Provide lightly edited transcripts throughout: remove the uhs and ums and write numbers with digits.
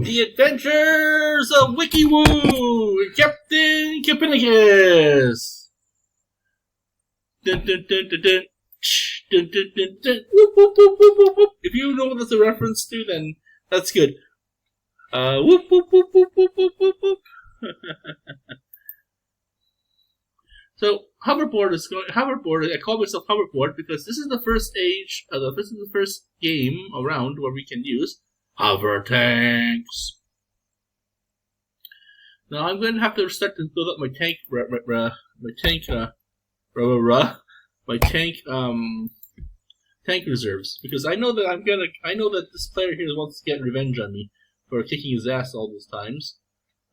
The Adventures of Wiki Woo and Captain Copernicus. Dun, dun, dun, dun, dun. Dun, dun, dun, dun. Whoop, whoop, whoop, whoop, whoop, whoop. If you know what that's a reference to, then that's good. Whoop, whoop, whoop, whoop, whoop, whoop, whoop, whoop. So hoverboard. I call myself hoverboard because this is the first age. This is the first game around where we can use hover tanks. Now I'm going to have to start to build up my tank, tank reserves, because I know that this player here wants to get revenge on me for kicking his ass all those times.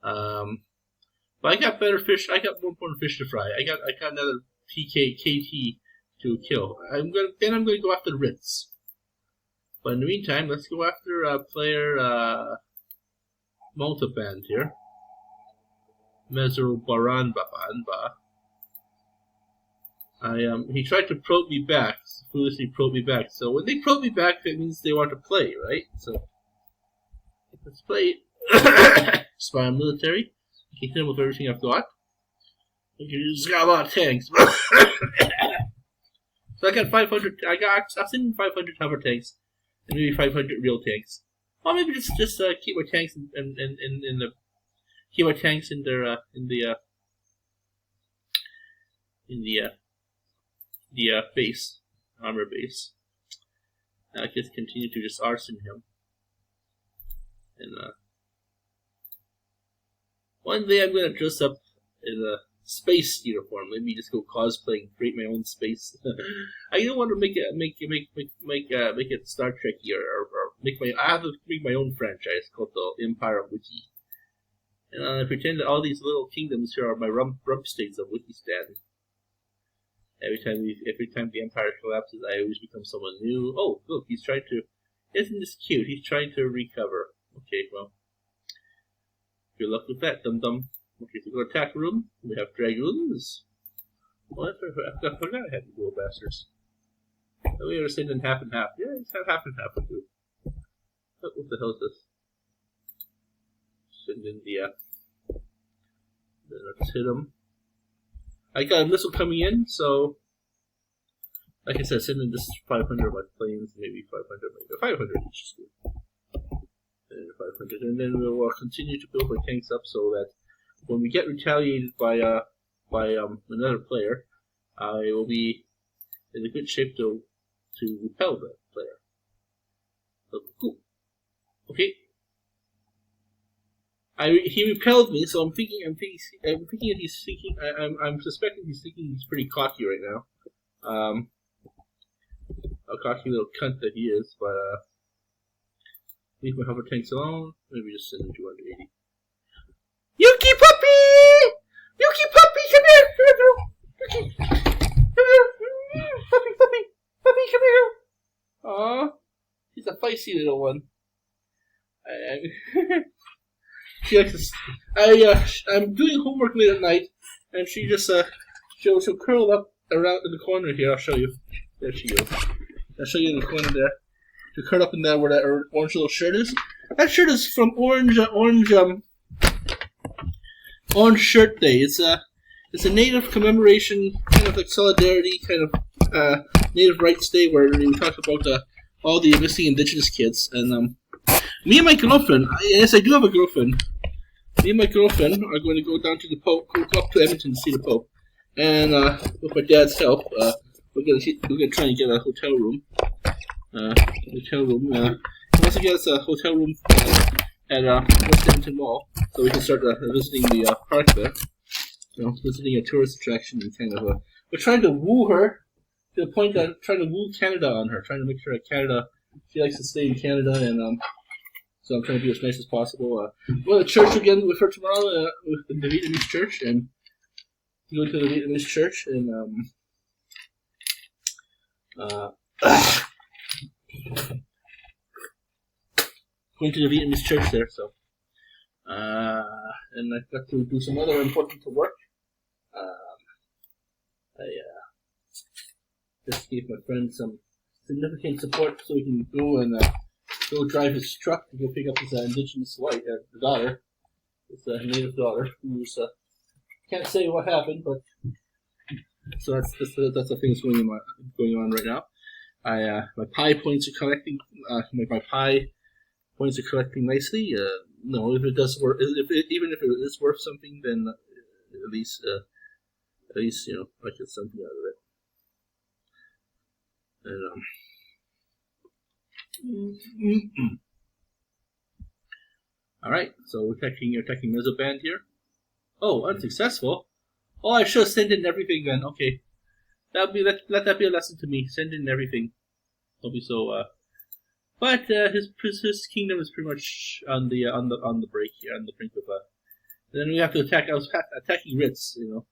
But I got better fish. I got more important fish to fry. I got another KT to kill. I'm going to go after the Ritz. But in the meantime, let's go after player Multiband here. Mesero Baranba. He tried to probe me back. Foolishly probe me back. So when they probe me back, that means they want to play, right? So let's play Spy on Military. Keep them with everything I've got. You just got a lot of tanks. So I got 500. I've seen 500 hover tanks and maybe 500 real tanks. Or maybe just keep my tanks in the base, armor base. I just continue to just arson him. And one day I'm gonna dress up in a space uniform. Maybe just go cosplay and create my own space. I don't want to make it Star Trek or I have to make my own franchise called the Empire of Wiki. And I pretend that all these little kingdoms here are my rump states of Wikistan. Every time the empire collapses, I always become someone new. Oh, look, isn't this cute? He's trying to recover. Okay, well, good luck with that, dum-dum. Okay, so go attack room. We have dragoons. Oh, I forgot I had the little bastards. Oh, we were saying in half and half. Yeah, it's half and half. We'll do. What the hell is this? Send in then let's hit him. I got a missile coming in, so like I said, send in just 500 of my planes, maybe 500 each is good. And 500, and then we'll continue to build my tanks up so that when we get retaliated by another player, I will be in a good shape to repel that player. So, cool. Okay. He repelled me, so I'm suspecting he's thinking he's pretty cocky right now. A cocky little cunt that he is, but leave my hover tanks alone. Maybe just send him 280. Yuki puppy! Yuki puppy, come here! Yuki! Come here! Puppy, come here! Aww. He's a feisty little one. She likes to, I'm doing homework late at night, and she just she'll curl up around in the corner here. I'll show you. There she goes. I'll show you in the corner there. She'll curl up in there where that orange little shirt is. That shirt is from Orange Shirt Day. It's a native commemoration, kind of like solidarity, kind of native rights day where we talk about all the missing indigenous kids. And me and my girlfriend, yes, I do have a girlfriend. Me and my girlfriend are going to go down to the Pope, go up to Edmonton to see the Pope, and with my dad's help, we're gonna try and get a hotel room. Once again, it's a hotel room at West Edmonton Mall, so we can start visiting the park there. Visiting a tourist attraction and kind of we're trying to woo her to the point that trying to woo Canada on her, trying to make sure that Canada, she likes to stay in Canada, and so I'm trying to be as nice as possible. Go to church again with her tomorrow, with the Vietnamese church, and go to the Vietnamese church, and going to the Vietnamese church there. So, and I've got to do some other important work. I just gave my friend some significant support so we can go and go drive his truck to go pick up his indigenous wife, daughter, his native daughter, who's can't say what happened, but so that's the thing that's going on right now. My pie points are collecting. My pie points are collecting nicely. No, if it does work, even if it is worth something, then at least you know I get something out of it. And all right, so we're attacking Mesoband here. Oh, unsuccessful. Oh, I should have sent in everything then. Okay, let that be a lesson to me. Send in everything. Don't be so. But his kingdom is pretty much on the break here, on the brink of Then we have to attack. I was attacking Ritz. You know,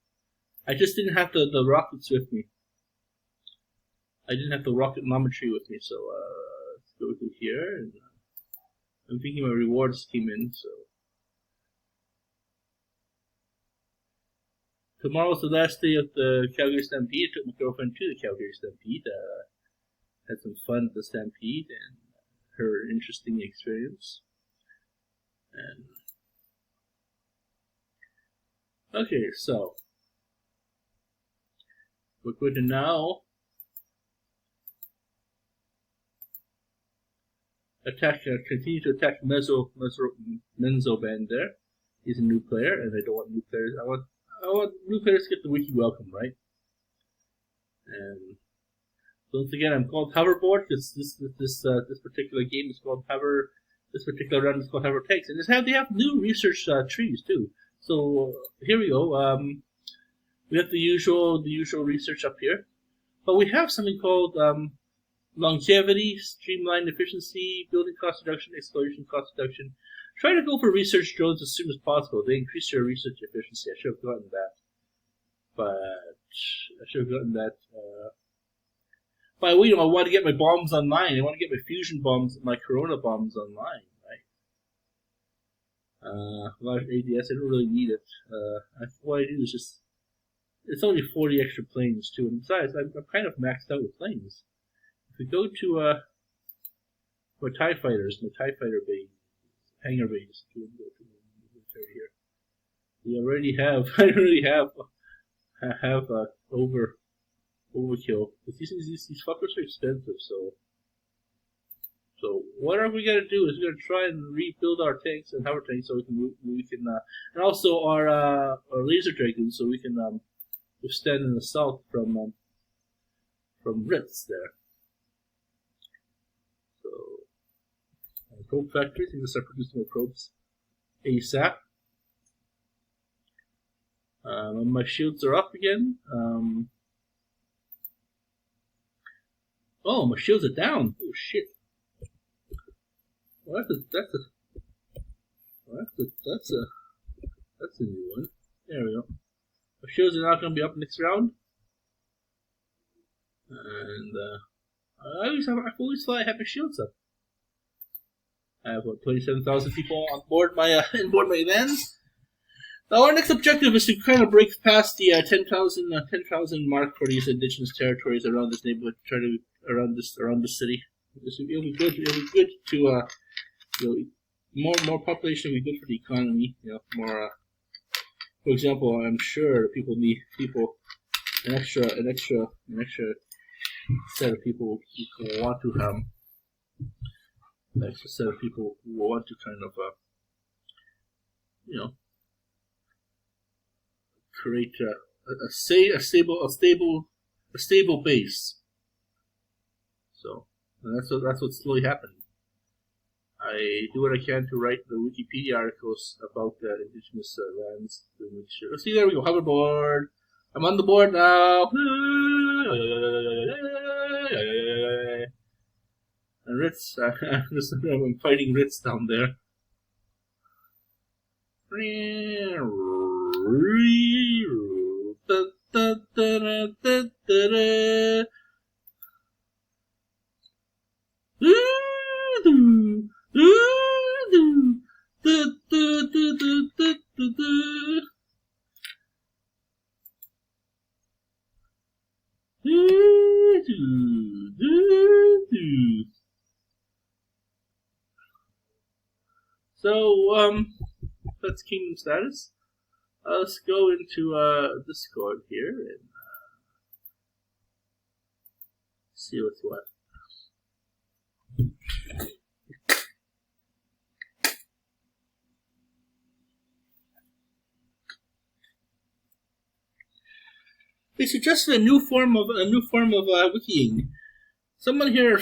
I just didn't have the rockets with me. I didn't have the rocketnometry with me, so let's go through here. And, I'm thinking my rewards came in, so. Tomorrow's the last day of the Calgary Stampede. I took my girlfriend to the Calgary Stampede. Had some fun at the Stampede and her interesting experience. And okay, so we're going to now continue to attack Mesoband there. He's a new player, and I don't want new players. I want new players to get the wiki welcome, right? And once again, I'm called Hoverboard because this particular game is called Hover. This particular run is called Hover Takes, and they have new research trees too. So here we go. We have the usual research up here, but we have something called longevity, streamline efficiency, building cost reduction, exploration cost reduction. Try to go for research drones as soon as possible. They increase your research efficiency. I should have gotten that. By the way, I want to get my bombs online. I want to get my fusion bombs, my corona bombs online, right? Large ADS, I don't really need it. What I do is just, it's only 40 extra planes too. And besides, I'm kind of maxed out with planes. If we go to my TIE fighters, my TIE fighter base, hangar base, here. We already have, I already have overkill. These fuckers are expensive, so what are we gonna do is we're gonna try and rebuild our tanks and hover tanks so we can and also our laser dragoons so we can withstand an assault from Ritz there. So probe factories, I'm gonna start producing my probes ASAP. My shields are up again. Oh, my shields are down. Oh shit. Well, that's a new one. There we go. My shields are not going to be up next round. And I always thought I had my shields up. I have 27,000 people on board my events. Now our next objective is to kind of break past the 10,000 mark for these indigenous territories around this neighborhood. Try to around the city. It'll be good. It'll be good to more population will be good for the economy. You know, more. For example, I'm sure people need an extra set of people who want to an extra set of people who want to kind of create a stable base. So that's what's slowly happening. I do what I can to write the Wikipedia articles about the indigenous lands to make sure. See, there we go, hoverboard. I'm on the board now. And Ritz, I'm fighting Ritz down there. that's kingdom status. Let's go into Discord here and see what's what. They suggested a new form of wikiing. Someone here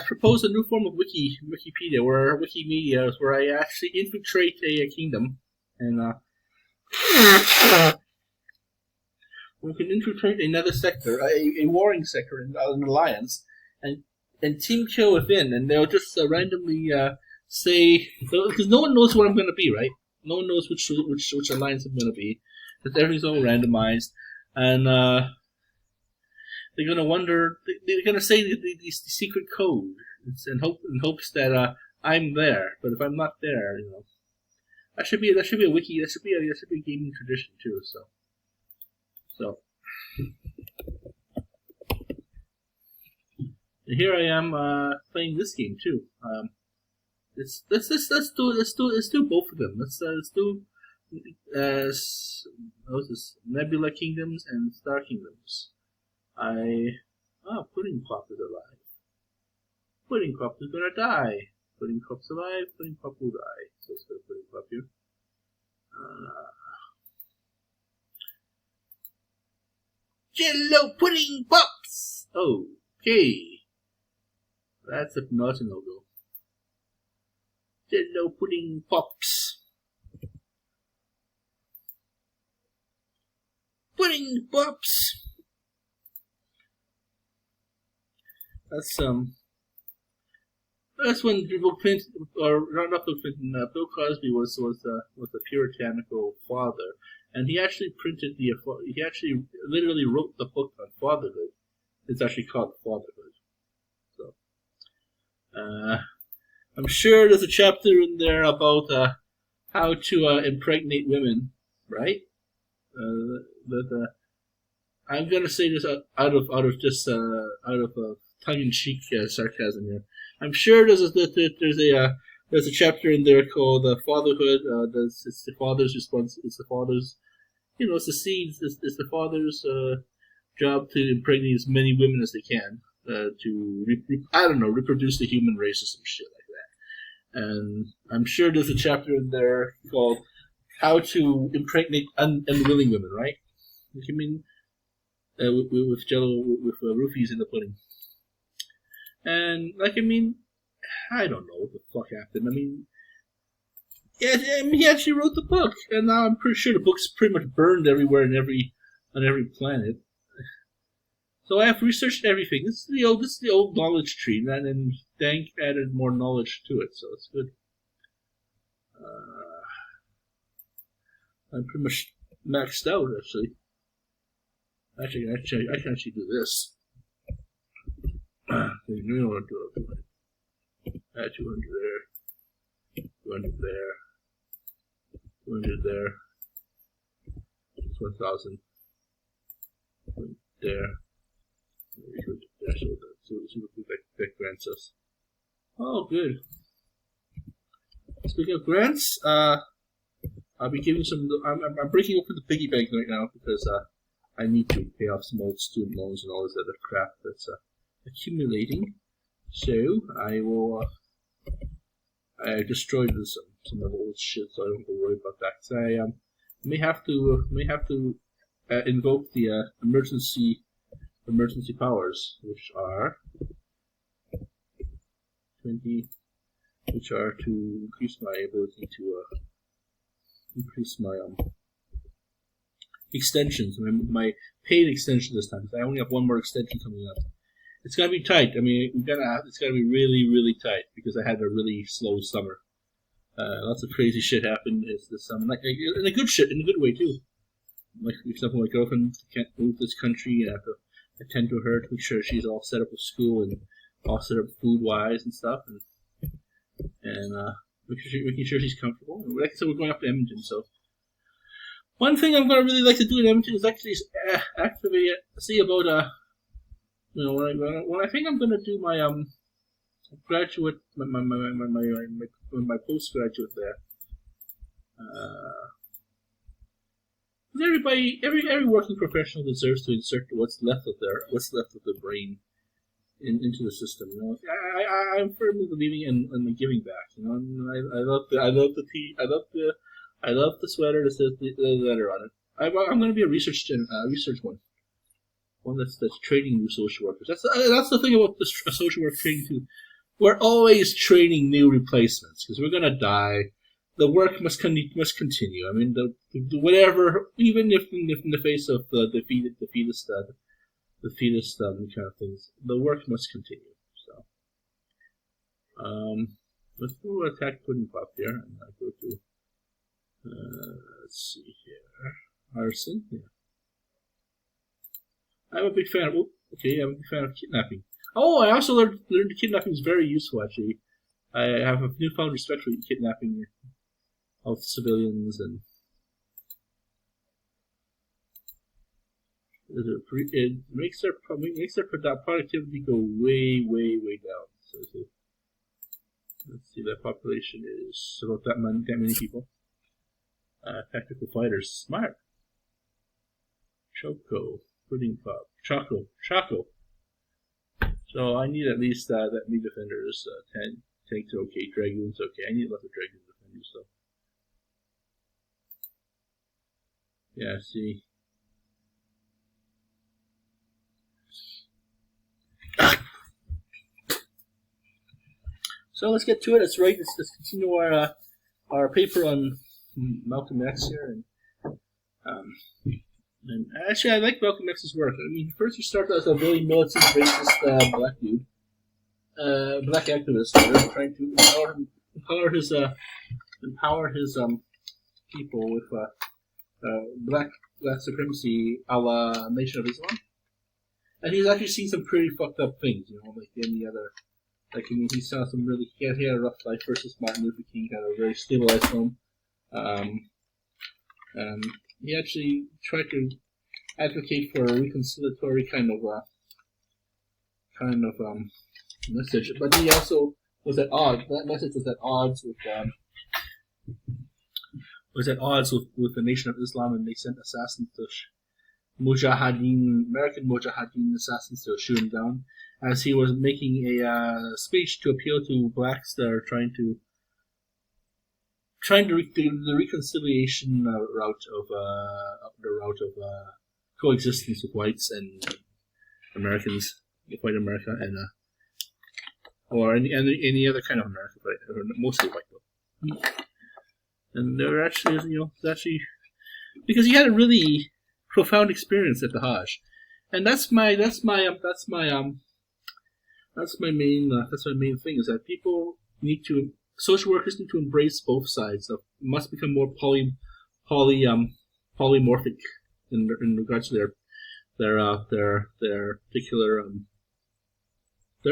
proposed a new form of Wikipedia, or Wikimedia, where I actually infiltrate a kingdom, and we can infiltrate another sector, a warring sector, an alliance, and team kill within, and they'll just randomly say, because no one knows what I'm going to be, right? No one knows which alliance I'm going to be, because everything's all randomized. And they're gonna wonder. They're gonna say the secret code, in hopes that I'm there. But if I'm not there, that should be a wiki. That should be a gaming tradition too. So, and here I am playing this game too. Let's do both of them. Let's do. What's this? Nebula Kingdoms and Star Kingdoms. Pudding Pop is alive. Pudding Pop is gonna die. Pudding Pop's alive. Pudding Pop will die. So let's go to Pudding Pop here. Jello Pudding Pops! Okay. That's a not a logo. Jello Pudding Pops. Pudding Pops. That's when Bill Clinton, or not Bill Clinton, Bill Cosby was a puritanical father, and he actually literally wrote the book on fatherhood. It's actually called Fatherhood. So, I'm sure there's a chapter in there about how to impregnate women, right? I'm gonna say this out of tongue-in-cheek sarcasm here. I'm sure there's a chapter in there called Fatherhood. It's the father's response. It's the father's, it's the seeds. It's the father's job to impregnate as many women as they can to reproduce the human race or some shit like that. And I'm sure there's a chapter in there called How to Impregnate Unwilling Women, right? I mean, with Jello, with roofies in the pudding. And, I don't know what the fuck happened. He actually wrote the book, and now I'm pretty sure the book's pretty much burned everywhere on every planet. So I have researched everything. This is the old knowledge tree, and then Dank added more knowledge to it, so it's good. I'm pretty much maxed out, actually. I can actually do this. You know what to do. Add 200 there. 200 there. 200 there. 1,000. There. See what that grants us. Oh, good. Speaking of grants, I'll be giving some. I'm breaking open the piggy bank right now because I need to pay off some old student loans and all this other crap that's accumulating. So I will. I destroyed some of the old shit, so I don't have to worry about that. So I may have to invoke the emergency powers, which are 20, which are to increase my ability to increase my extensions, my paid extension this time. I only have one more extension coming up. It's gonna be tight. It's gonna be really, really tight because I had a really slow summer. Lots of crazy shit happened this summer, in a good way too. Like, for example, my girlfriend can't move this country, and I have to attend to her to make sure she's all set up with school and all set up food-wise and stuff, and making sure she's comfortable. And like I said, we're going up to Edmonton, so one thing I'm gonna really like to do in Edmonton is actually see about when I think I'm gonna do my graduate my postgraduate there. Every working professional deserves to insert what's left of their brain into the system. You know, I'm firmly believing in the giving back. You know, and I love the tea. I love the sweater that says the letter on it. I'm going to be a research one that's training new social workers. That's the thing about this social work training too. We're always training new replacements because we're going to die. The work must continue. I mean, the whatever, even if in the face of the fetus kind of things, the work must continue. So, let's go attack pudding pop here, and I go to let's see here, arson. Yeah, I'm a big fan of. I'm a big fan of kidnapping. Oh, I also learned that kidnapping is very useful. Actually, I have a newfound respect for kidnapping of civilians, and it makes their productivity go way down. So let's see, that population is about that many people. Tactical fighters, smart. Choco, pudding pop, Choco. So I need at least that many defenders. 10 tanks are okay, dragoons okay. I need lots of dragoon defenders. So. Yeah, see. So let's get to it. Let's continue our paper on Malcolm X here, and actually I like Malcolm X's work. I mean, first he started as a very militant, racist black dude, black activist, trying to empower his people with black supremacy a la Nation of Islam. And he's actually seen some pretty fucked up things, you know, like any other. Like, I mean, he saw some really. He had a rough life versus Martin Luther King, had a very stabilized home. He actually tried to advocate for a reconciliatory kind of message, but he also was at odds. That message was at odds with the Nation of Islam, and they sent assassins to American Mujahideen assassins to shoot him down as he was making a speech to appeal to blacks that are trying to the reconciliation route of coexistence with whites and Americans, white America, and or any other kind of America, but mostly white though. And they're actually, because he had a really profound experience at the Hajj, and that's my main thing is that social workers need to embrace both sides. Must become more polymorphic in regards to their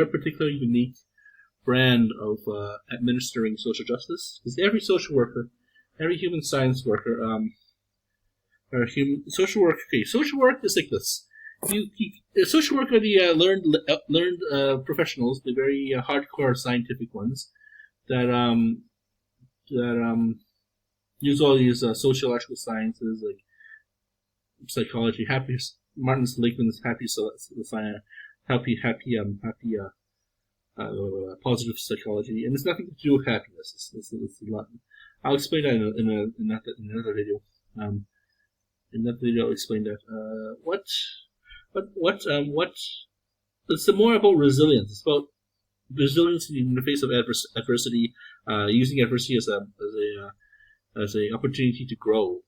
particular unique brand of administering social justice. Because every social worker, every human science worker, social work. Okay, social work is like this. Social work are the learned professionals, the very hardcore scientific ones that use all these sociological sciences like psychology, Martin Seligman's positive psychology, and it's nothing to do with happiness. It's a lot. I'll explain that in another video. In that video, I'll explain that. It's more about resilience. It's about resilience in the face of adversity, using adversity as a opportunity to grow.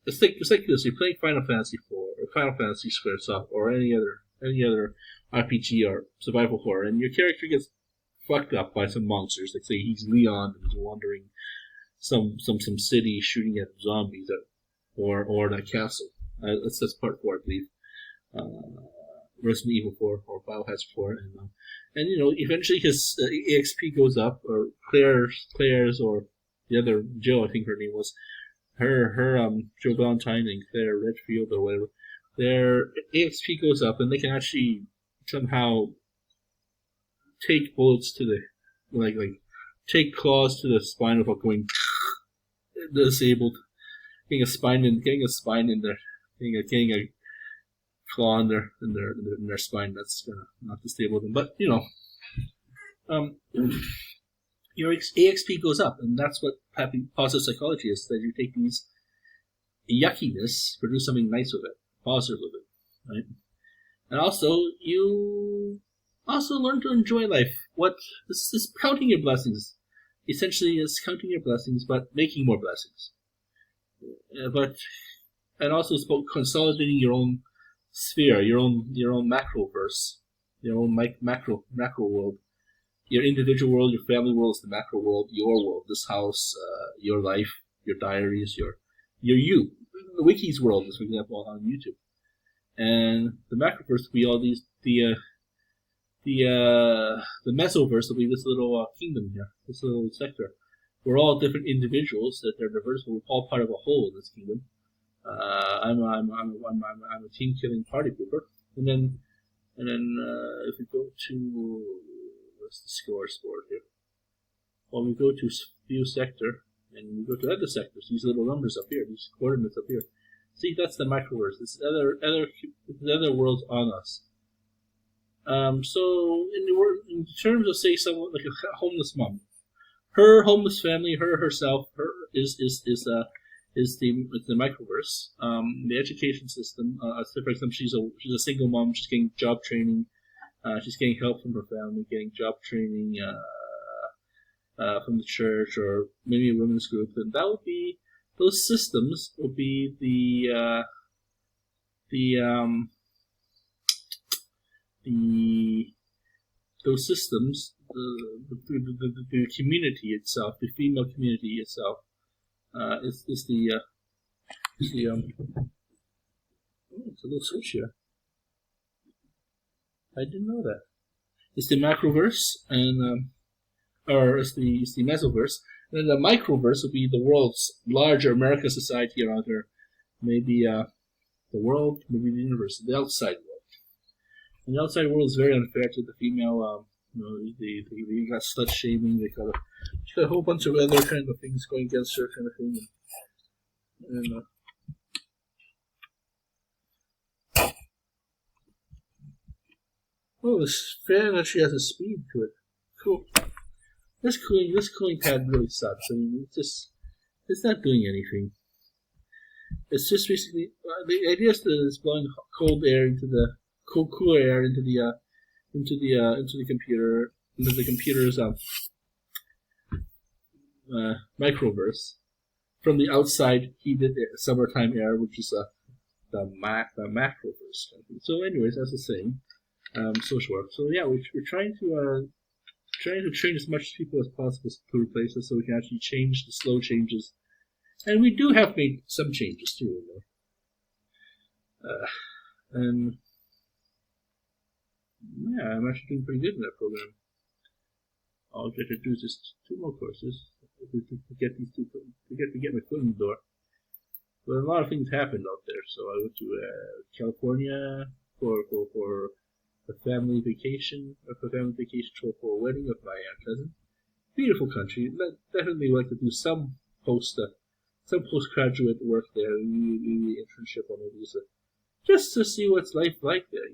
It's like this. You're playing Final Fantasy IV or Final Fantasy Squaresoft or any other RPG or survival horror, and your character gets fucked up by some monsters. Like say he's Leon and he's wandering some city shooting at zombies or that castle. That's part 4, I believe. Resident Evil 4 or Biohazard 4, and eventually his EXP goes up, or Claire's or the other Jill, I think her name was, her Jill Valentine and Claire Redfield or whatever. Their EXP goes up, and they can actually somehow take bullets to the take claws to the spine without going. disabled, getting a spine in their, getting a claw in their spine. That's gonna not disable them. But your AXP goes up, and that's what happy positive psychology is. That you take these yuckiness, produce something nice with it, positive with it, right? And also you also learn to enjoy life. What this is counting your blessings. Essentially, is counting your blessings, but making more blessings. And also it's about consolidating your own sphere, your own macroverse, your own macro world. Your individual world, your family world is the macro world, your world, this house, your life, your diaries, your you. The wiki's world is, for example, on YouTube. And the macroverse will be all these the mesoverse will be this little kingdom here, this little sector. We're all different individuals that are diverse, but we're all part of a whole in this kingdom. I'm a team killing party pooper, and then if we go to what's the score here? Well, we go to view sector, and we go to other sectors. These little numbers up here, these coordinates up here. See, that's the microverse. This other worlds on us. So in terms of, say, someone like a homeless mom, her homeless family, herself, is the microverse. The education system. So for example, she's a single mom. She's getting job training. She's getting help from her family, getting job training from the church or maybe a women's group. And that would be, those systems would be those systems, the community itself, the female community itself, is the it's a little switch here. I didn't know that. It's the macroverse, and or it's the mesoverse. And then the microverse would be the world's larger American society around her. Maybe the world, maybe the universe, the outside world. And the outside world is very unfair to the female. They got slut shaming. She got a whole bunch of other kind of things going against her, kind of thing. And this fan actually has a speed to it. Cool. This cooling pad really sucks. I mean, it's not doing anything. It's just basically the idea is that it's blowing cold air into the cooler air into the computer, into the computer's microverse from the outside heated summertime air, which is the macroverse. So, anyways, as I was saying, social work. So yeah, we're trying to train as much people as possible to replace us, so we can actually change the slow changes. And we do have made some changes too, and yeah, I'm actually doing pretty good in that program. I'll get to do just 2 more courses to get my foot in the door. But a lot of things happened out there, so I went to California for a family vacation, for a wedding of my cousin. Beautiful country. Definitely like to do some postgraduate work there, maybe internship or maybe just to see what's life like there,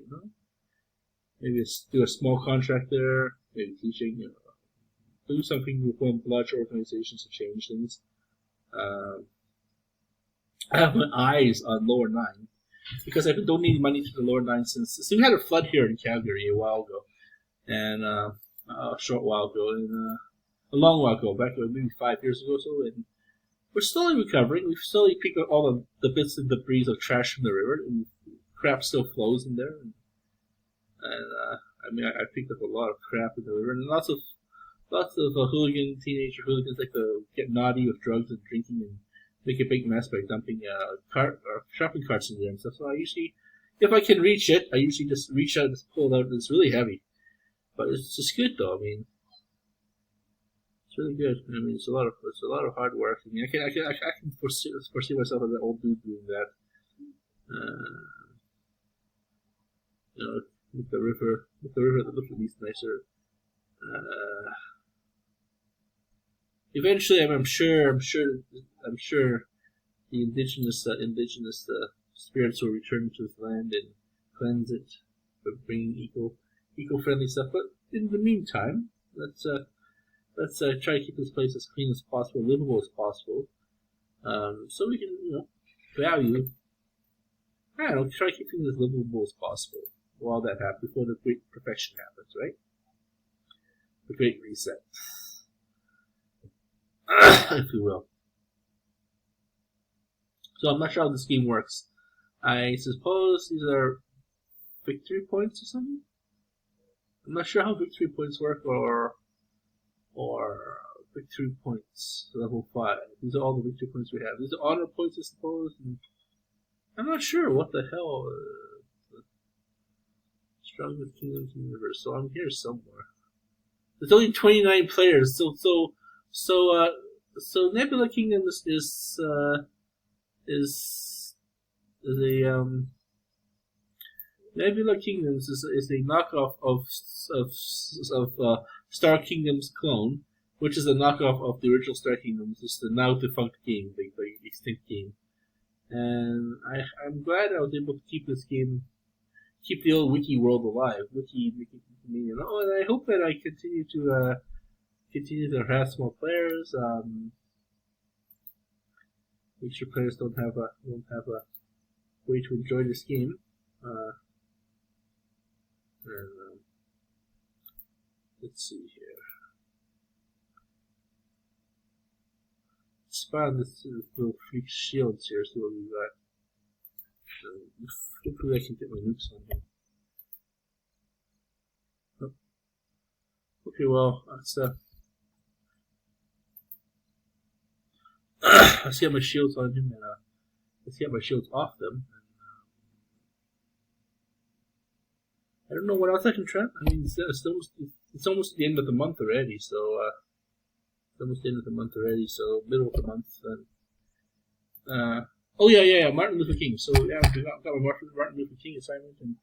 Maybe do a small contract there, maybe teaching, do something with one large organizations to change things. I have my eyes on Lower 9 because I've been donating money to the Lower 9 since we had a flood here in Calgary a while ago, and a short while ago, and a long while ago, back maybe 5 years ago or so, and we're slowly recovering. We've slowly picked up all the bits and debris of trash from the river, and crap still flows in there. And I picked up a lot of crap in the river, and lots of teenager hooligans like to get naughty with drugs and drinking and make a big mess by dumping shopping carts in there and stuff. So I usually, if I can reach it, I usually just reach out and just pull it out. It's really heavy, but it's just good though. I mean, it's really good. I mean, it's a lot of hard work. I mean, I can foresee myself as an old dude doing that. With the river that looks at least nicer. Eventually, I'm sure I'm sure the indigenous spirits will return to this land and cleanse it by bringing eco-friendly stuff. But in the meantime, let's try to keep this place as clean as possible, livable as possible, so we can value. I don't know, try to keep things as livable as possible while that happens, before the great perfection happens, right? The great reset, if you will. So I'm not sure how this game works. I suppose these are victory points or something? I'm not sure how victory points work, or victory points level 5. These are all the victory points we have. These are honor points, I suppose. And I'm not sure what the hell. Strongest Kingdoms in the universe. So I'm here somewhere. There's only 29 players, so Nebula Kingdom is a Nebula Kingdoms is a knockoff of Star Kingdom's clone, which is a knockoff of the original Star Kingdoms. It's the now defunct game, the extinct game. And I'm glad I was able to keep this game, keep the old wiki world alive. And I hope that I continue to harass more players. Make sure players don't have a way to enjoy this game. Let's see here. Spawn this little freak shields here, see what we got. Hopefully I can get my nukes on here. Oh. Okay, well, let's get my shields on him, and let's get my shields off them. I don't know what else I can try. I mean, it's almost the end of the month already, so it's almost the end of the month already, so middle of the month. Yeah, Martin Luther King. So yeah, I got my Martin Luther King assignment, and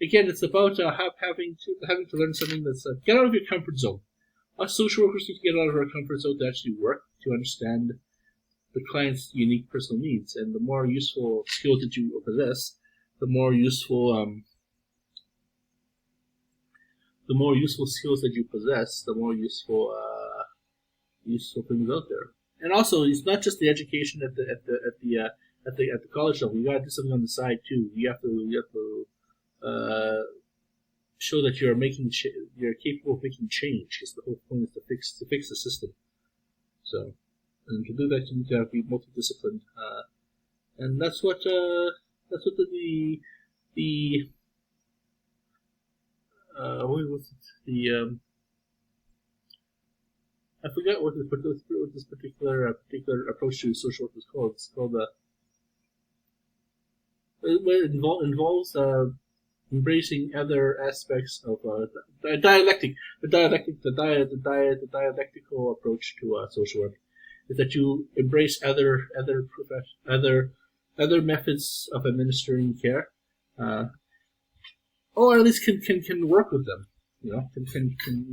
again, it's about having to learn something that's get out of your comfort zone. Us social workers need to get out of our comfort zone to actually work, to understand the client's unique personal needs, and the more useful skills that you possess, the more useful skills that you possess, the more useful things out there. And also, it's not just the education at the college level. You gotta do something on the side too. You have to show that you're you're capable of making change. Because the whole point is to fix the system. So, and to do that, you need to be multidisciplined. And that's what what was it? I forgot what this particular approach to social work is called. It's called it involves embracing other aspects of the dialectical approach to social work. Is that you embrace other methods of administering care, or at least can work with them.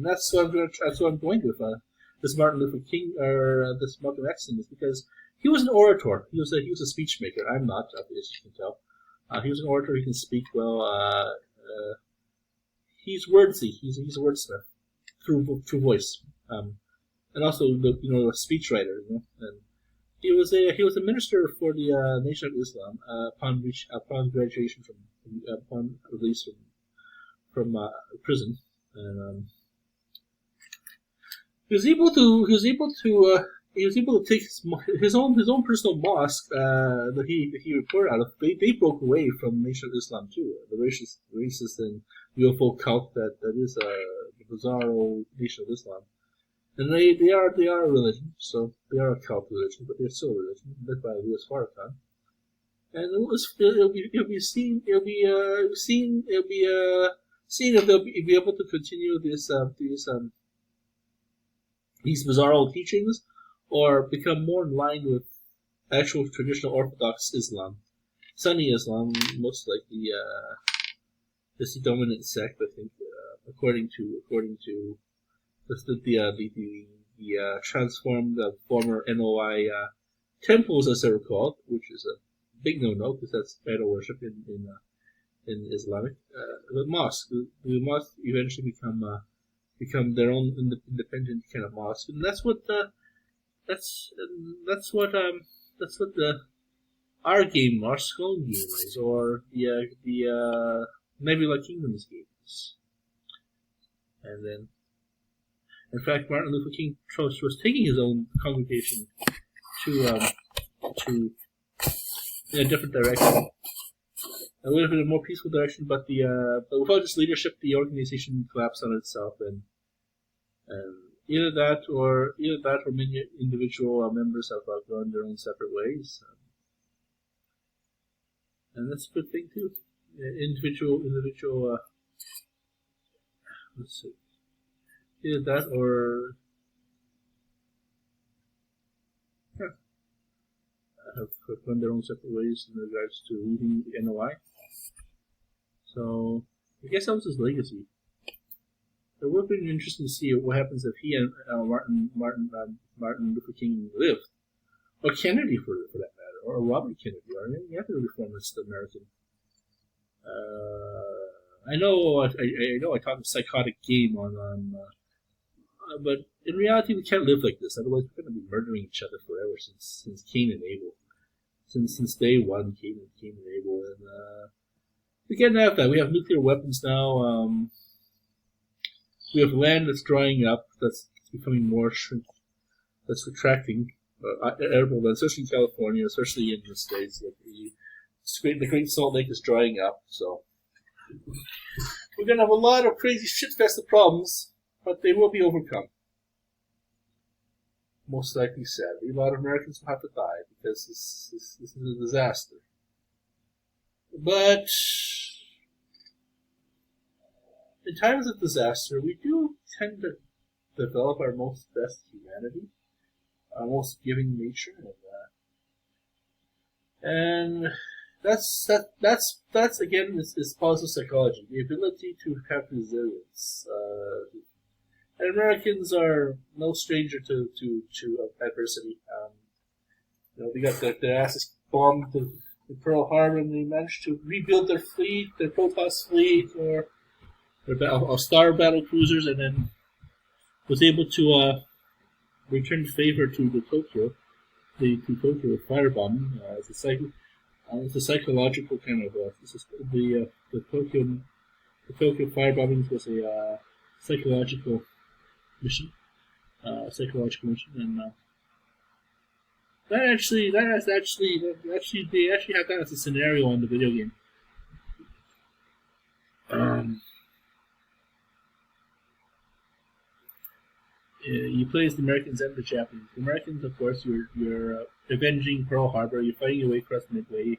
That's what I'm going with this Martin Luther King or this Malcolm X thing, is because he was an orator. He was a speech maker. I'm not, as you can tell. He was an orator. He can speak well. He's wordsy. He's a wordsmith through voice, and also a speechwriter. And he was a minister for the Nation of Islam upon graduation upon release from prison, and he was able to take his own personal mosque that he reported out of. They broke away from Nation of Islam too, the racist and UFO cult that is the bizarro Nation of Islam. And they are a religion, so they are a cult religion, but they're still a religion, led by Louis Farrakhan. And it'll be seen if they'll be able to continue these bizarro teachings, or become more in line with actual traditional Orthodox Islam, Sunni Islam, most likely. Is the dominant sect, I think, according to the transformed former NOI temples, as they're called, which is a big no-no because that's idol worship in Islamic. But mosques, the mosques eventually become their own independent kind of mosque, and that's that's what that's what the our game, our Sklone game is, or the Nebula Kingdoms games. And then, in fact, Martin Luther King was taking his own congregation to in a different direction. A little bit of a more peaceful direction, but but without his leadership, the organization collapsed on itself, and either that or many individual members have gone their own separate ways, and that's a good thing too. Individual. Let's see. Either that or have gone their own separate ways in regards to leading the NOI. So I guess that was his legacy. It would have been interesting to see what happens if he and Martin Luther King lived, or Kennedy for that matter, or Robert Kennedy, or any other reformist American. I know I talk a psychotic game but in reality we can't live like this. Otherwise we're going to be murdering each other forever since Cain and Abel, since day one, Cain and Abel, and we can't have that. We have nuclear weapons now. We have land that's drying up, that's becoming more that's retracting. Arable land, especially in California, especially in the States. Like the Great Salt Lake is drying up, so we're going to have a lot of crazy shit-fested problems, but they will be overcome. Most likely, sadly, a lot of Americans will have to die because this is a disaster. But in times of disaster, we do tend to develop our most best humanity, our most giving nature, and that's again is positive psychology, the ability to have resilience. And Americans are no stranger to adversity. They got their asses bombed in Pearl Harbor, and they managed to rebuild their fleet, their Protoss fleet, or their Star battle cruisers, and then was able to return favor to Tokyo firebombing. It's a psychological kind of the Tokyo firebombing was a psychological mission, and they actually have that as a scenario in the video game. You play as the Americans and the Japanese. The Americans, of course, you're avenging Pearl Harbor. You're fighting your way across Midway,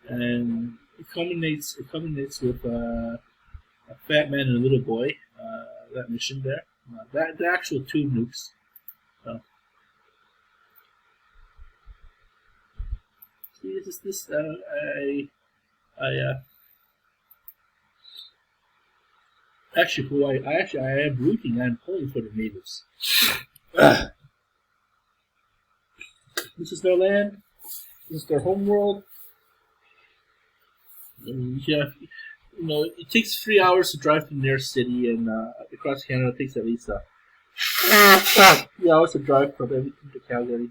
and it culminates with a fat man and a little boy. That mission there, the actual two nukes. So. See, this Actually, I am rooting. I'm pulling for the natives. This is their land. This is their home world. Yeah, it takes 3 hours to drive to the nearest city, and across Canada it takes at least 3 hours to drive from Edmonton to Calgary,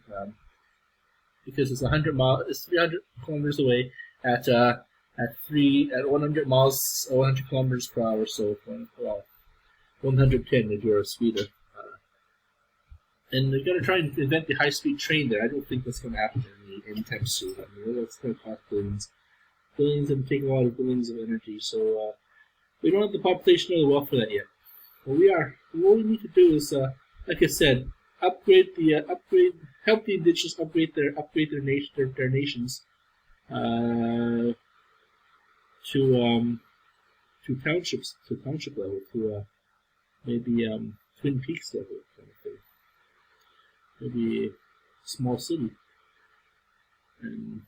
because it's 100 miles. It's 300 kilometers away at 100 miles, 100 kilometers per hour. So, 110 if you're a speeder. And they're going to try and invent the high-speed train there. I don't think that's going to happen anytime soon. I mean, that's going to cost billions, and take a lot of billions of energy. So we don't have the population or the wealth for that yet. But what we need to do is, like I said, help the indigenous upgrade their nations to township level, to maybe Twin Peaks level kind of thing. Maybe a small city, and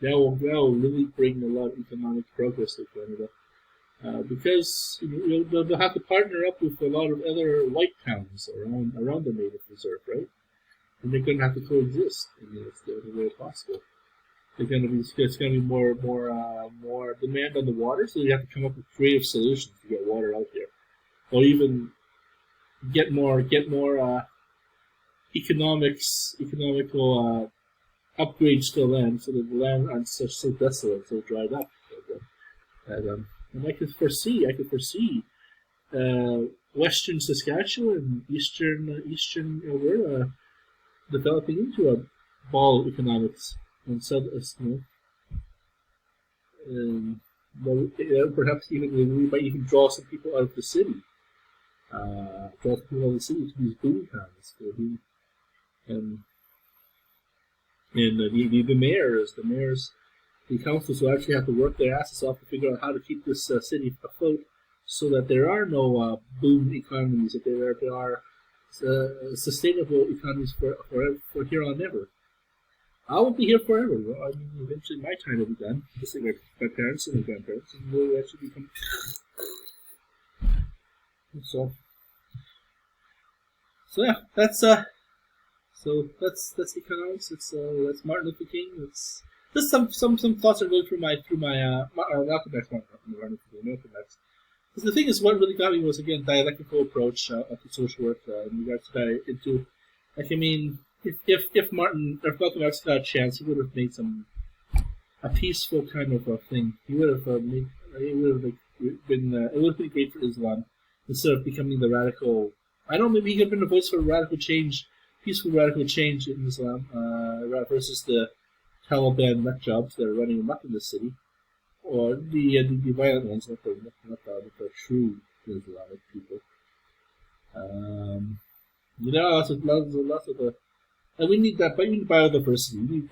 that will really bring a lot of economic progress to Canada. because they'll have to partner up with a lot of other white towns around the native reserve, right? And they're going to have to coexist. I mean, it's the only way possible. It's going to be more demand on the water, so you have to come up with creative solutions to get water out there, or even get more economical upgrades to the land, so that the land aren't so desolate, so dried up. And I could foresee western Saskatchewan, eastern Alberta developing into a ball economics, and so perhaps even we might even draw some people out of the city, draw some people out of the city to these boom towns, and the mayors, the councils will actually have to work their asses off to figure out how to keep this city afloat, so that there are no boom economies, that there are sustainable economies for here on ever. I won't be here forever. I mean, eventually my time will be done, just like my parents and my grandparents, and we'll actually become. So yeah, that's economics. That's Martin Luther King. That's just some thoughts are going through my Malcolm X, Malcolm X. Because the thing is, what really got me was again dialectical approach of the social work in regards to into, like, I mean, if Malcolm X got a chance, he would have made a peaceful kind of a thing. He would have been it would have been great for Islam instead of becoming the radical. I don't know, maybe he could have been a voice for radical change, peaceful radical change in Islam, versus the Taliban nut jobs that are running amok in the city, or the violent ones, not the true Islamic people. Lots of the. And we need that, but we need biodiversity. We need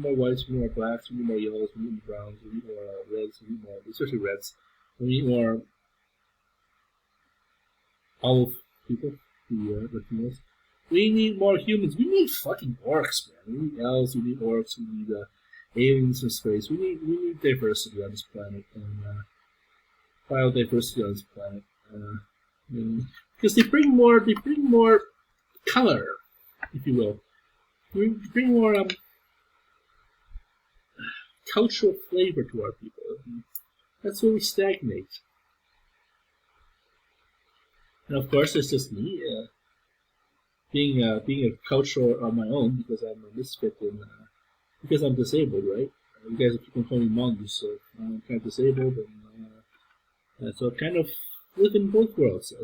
more whites, we need more blacks, we need more yellows, we need more browns, we need more reds, we need more, especially reds. We need more olive people, the Latinos. We need more humans. We need fucking orcs, man. We need elves, we need orcs, we need aliens from space. We need diversity on this planet, and biodiversity on this planet. Because they bring more color, if you will. We bring more cultural flavor to our people. That's where we stagnate. And of course, it's just me being a cultural on my own, because I'm a misfit and because I'm disabled, right? You guys keep on calling me mongoose, so I'm kind of disabled, and so I kind of live in both worlds.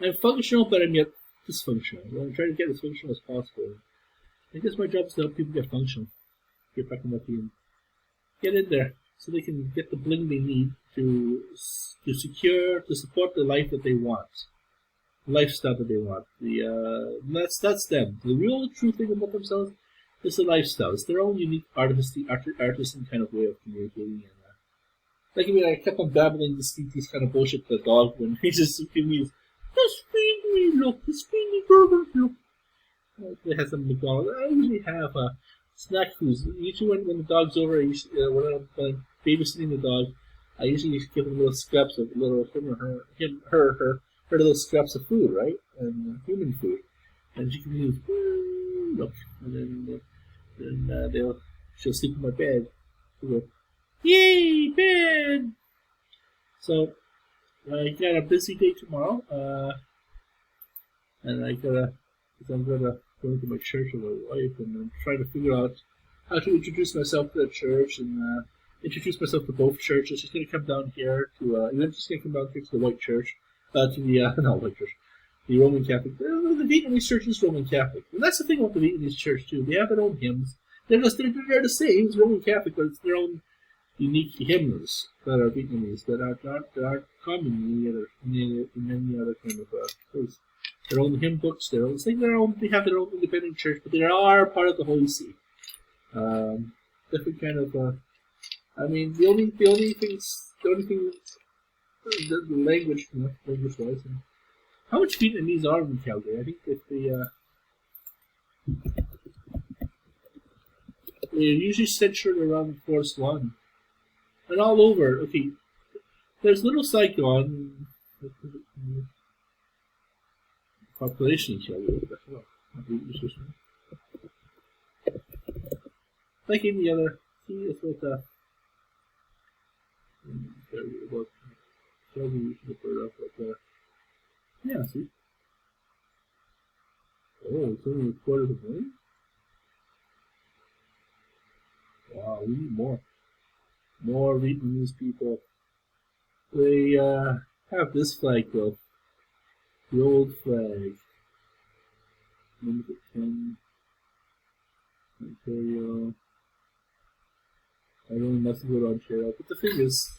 I'm functional, but I'm yet dysfunctional. I'm trying to get as functional as possible. I guess my job is to help people get functional, get back in my team, get in there, so they can get the bling they need to support the life that they want, the lifestyle that they want. That's them. The real true thing about themselves is the lifestyle. It's their own unique artisan kind of way of communicating. And I kept on babbling these kind of bullshit to the dog when he just gave me. Just feed me, look. Just feed me burgers, look. They had some McDonald's. I usually have snack foods. Usually when the dog's over, when I'm babysitting the dog, I usually give him little scraps of her little scraps of food, right? And human food. And she can use, look. And then she'll sleep in my bed. She'll go, yay, bed! So, I got a busy day tomorrow, and I'm gonna go into my church with my wife and try to figure out how to introduce myself to the church and introduce myself to both churches. She's gonna come down here to, she's gonna come down here to the white church, to the not white church, the Roman Catholic. The Vietnamese church is Roman Catholic, and that's the thing about the Vietnamese church too. They have their own hymns. They're the same as Roman Catholic, but it's their own unique hymns that are Vietnamese that aren't common in any other kind of place. Their own hymn books, they have their own independent church, but they are part of the Holy See. Different kind of the only thing the language wise. How much Vietnamese are in Calgary? I think that they're usually centered around Forest Lawn. And all over, okay, There's little Saigon population each other. Like any other, see, it's what about Shelby we should have heard of, but yeah, see. Oh, it's only a quarter of a million? Wow, we need more. More Vietnamese people. They have this flag though. The old flag. Number 10. Ontario. I don't know nothing about Ontario, but the thing is,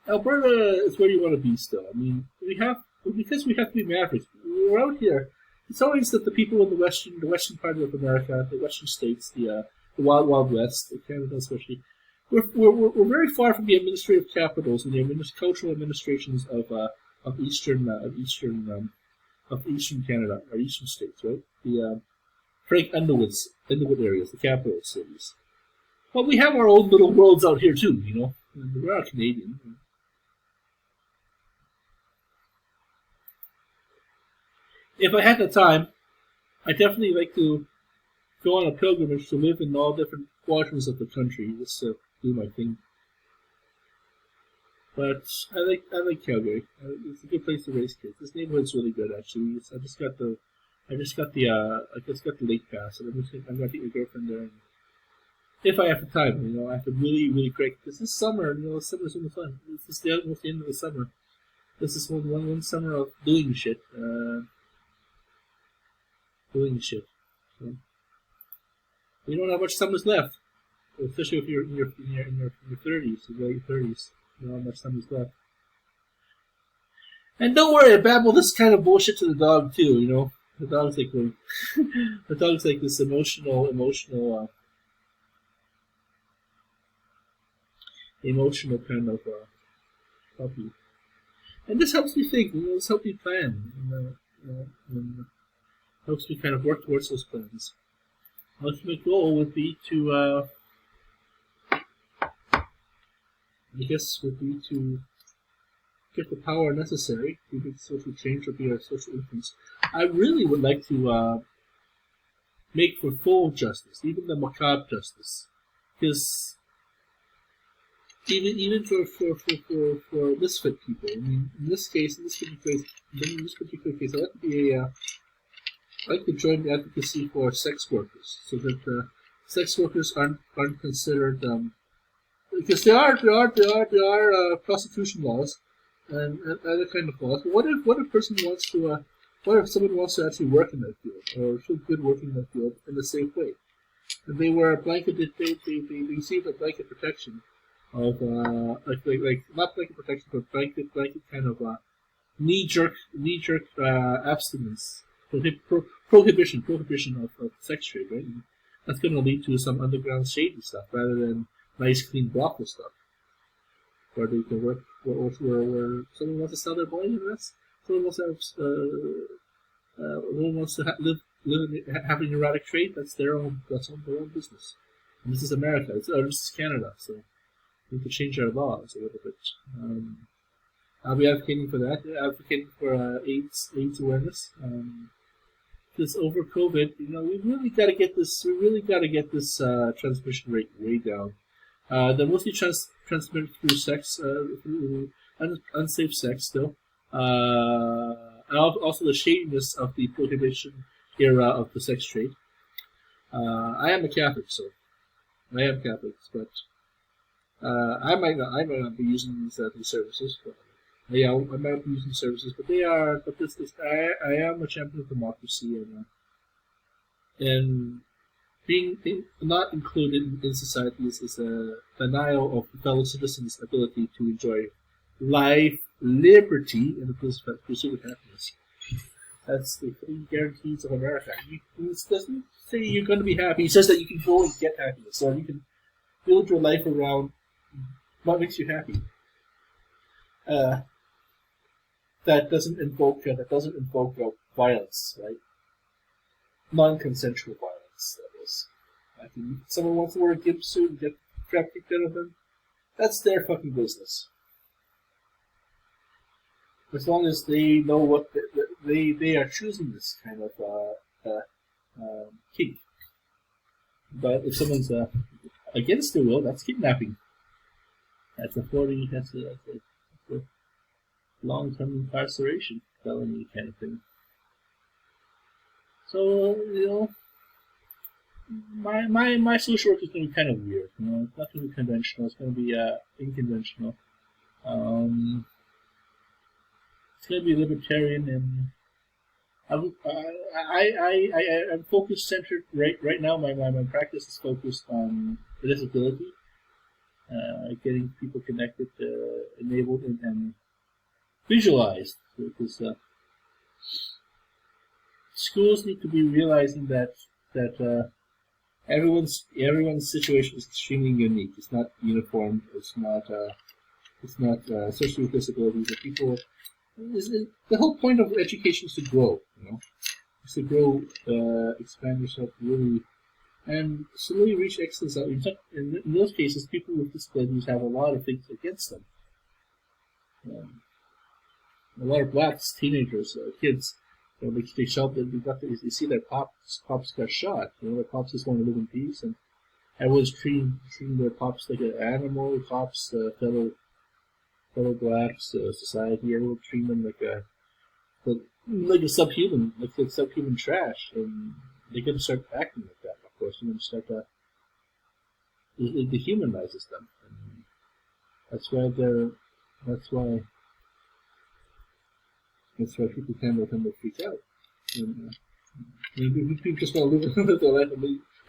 Alberta is where you want to be still. I mean, because we have to be mavericks. We're out here. It's always that the people in the western part of America, the western states, the wild west, Canada especially, we're very far from the administrative capitals and the cultural administrations of eastern Canada or eastern states, right? The Frank Underwood areas, the capital cities. But we have our own little worlds out here too, you know. We are Canadian. If I had the time, I'd definitely like to go on a pilgrimage to live in all different quadrants of the country, just to do my thing. But I like Calgary. It's a good place to raise kids. This neighborhood's really good, actually. I just got the lake pass, and I'm gonna take my girlfriend there. And if I have the time, you know, I have to really crank. Because this summer, you know, summer's really fun. This is almost the end of the summer. This is one summer of doing shit. So, we don't have much summers left, especially if you're in your 30s, late 30s. You don't have much summers left. And don't worry, I babble this kind of bullshit to the dog too. You know, the dog's like the dog's like this emotional kind of puppy. And this helps me think. You know, this helps me plan. And helps me kind of work towards those plans. Ultimate goal would be to, get the power necessary to make social change or be a social influence. I really would like to make for full justice, even the macabre justice, because even for misfit people. I mean, in this particular case, I'd like to join the advocacy for sex workers, so that sex workers aren't considered because there are prostitution laws and other kind of laws. But what if someone wants to actually work in that field or show good working in that field in a safe way? And they wear a blanket. They receive a blanket protection of like not blanket protection, but blanket kind of knee jerk abstinence. Prohibition of sex trade, right? And that's going to lead to some underground shady stuff rather than nice, clean brothel stuff, where they can work, where someone wants to sell their body, and that's someone wants to have an erotic trade. That's their own business. And this is America. This is Canada, so we need to change our laws a little bit. I'll be advocating for that. Advocating for AIDS awareness. Because over COVID, you know, we really got to get this transmission rate way down. They're mostly transmitted through sex, through unsafe sex still. And also the shadiness of the prohibition era of the sex trade. I am a Catholic, so I am Catholic, but I might not be using these services. But, yeah, I might be using services, but I am a champion of democracy, and being not included in society is a denial of fellow citizens' ability to enjoy life, liberty, and the pursuit of happiness. That's the three guarantees of America. It doesn't say you're going to be happy. It says that you can go and get happiness, or you can build your life around what makes you happy. That doesn't invoke violence, right? Non-consensual violence, that is. Like, if someone wants to wear a gimp suit and get crap kicked out of them, that's their fucking business. as long as they know what they are choosing this kind of kink. But if someone's against their will, that's kidnapping. That's a long-term incarceration, felony kind of thing. So my social work is going to be kind of weird. It's not going to be conventional. It's going to be unconventional. It's going to be libertarian, and I'm focused centered right now. My practice is focused on disability, getting people connected, enabled, and visualized. Because schools need to be realizing that everyone's situation is extremely unique. It's not uniform. It's not especially with disabilities. That people. The whole point of education is to grow. Is to grow, expand yourself really, and slowly reach excellence. In those cases, people with disabilities have a lot of things against them. A lot of blacks, teenagers, kids, they shout that they see their pops got shot. Their pops just want to live in peace, and everyone's treating their pops like an animal. Pops, fellow blacks, society, everyone treating them like a subhuman, like subhuman trash, and they're gonna start acting like that. Of course, they're gonna start it dehumanizes them, and that's why people tend to freak out. And, people just want to live their life.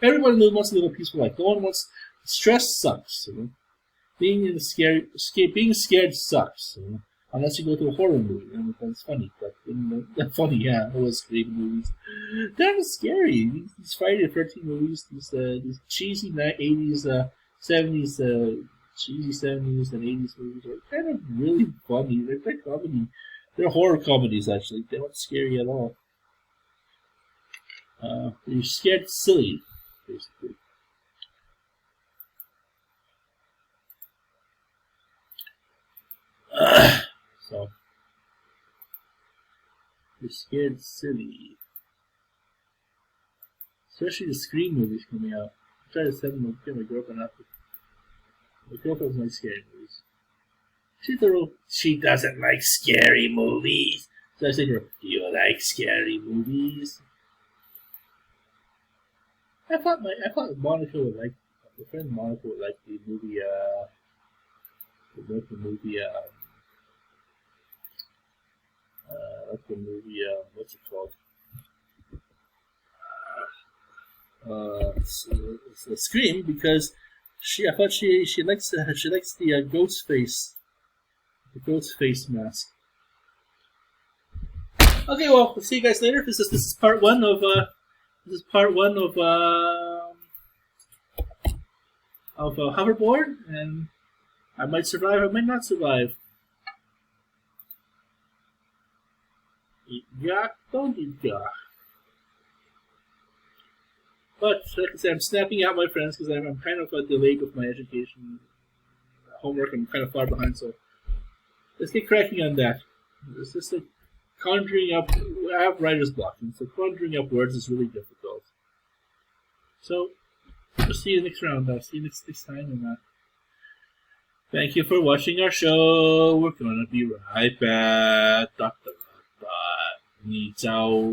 Everyone wants to live a peaceful life. No one wants. Stress sucks. Being scared sucks. Unless you go to a horror movie, and that's funny. But funny, yeah, it was scary movies. That was scary. These Friday the 13th movies, these cheesy 80s, 70s, cheesy 70s and 80s movies are kind of really funny. They're comedy. They're horror comedies, actually. They're not scary at all. You're scared silly, basically. So, you're scared silly. Especially the Scream movies coming out. I tried to send them to my girlfriend after. My girlfriend doesn't like scary movies. She doesn't like scary movies. So I said to her, do you like scary movies? I thought Monica would like, my friend Monica would like the movie, what's it called? It's Scream, because I thought she likes the ghost face, mask. Okay, well, we'll see you guys later. This is part one of Hoverboard, and I might survive, I might not survive. Yeah, don't eat yeah. But like I said, I'm snapping out my friends because I'm kind of delayed with my education homework. I'm kind of far behind, so let's get cracking on that. It's just like conjuring up. I have writer's block, and so conjuring up words is really difficult. So we'll see you next round. I'll see you next time. And thank you for watching our show. We're gonna be right back. 你走。